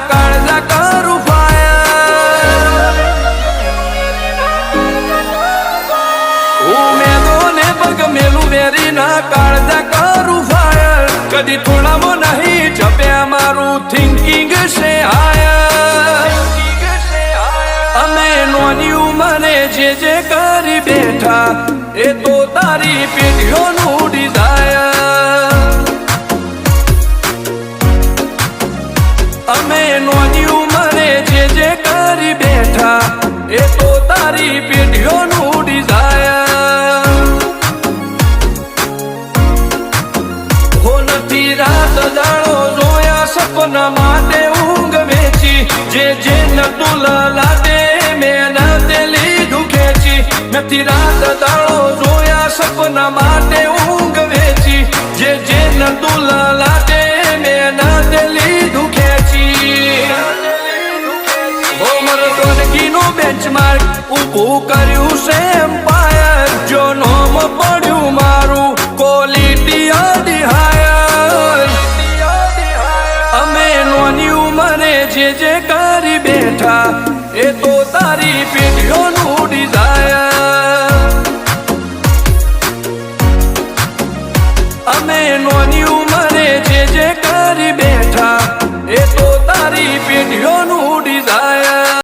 કાળજા કરું ફાયર હું મેદોને પગ મેલું વેરી ના કાળજા કરું ફાયર કદી થોડામાં નહીં જપ્યા મારું થિંકિંગ છે હાયર અમે નોની ઉંમરે જે કરી બેઠા એ તો તારી પેઢીઓનું ડિઝાયર અમે નોની ઉંમરે જે કરી બેઠા એ તો તારી પેઢીઓનું ડિઝાયર હો નથી રાત દાડો જોયા સપના માટે ઊંઘ વેચી જે નતું લાટે મેં તે લીધું ખેંચી નથી રાત દાડો જોયા સપના માટે ઊંઘ વેચી જે નતું લાટે મેં તે લીધું બેન્ચમાર્ક ઊભું કર્યું છે એમ્પાયર જો નોમ પડ્યું મારું ક્વોલિટી હાયર અમે નોની ઉંમરે જે કરી બેઠા એ તો તારી પેઢીઓનું ડિઝાયર અમે નોની ઉંમરે જે કરી બેઠા એ તો તારી પેઢીઓનું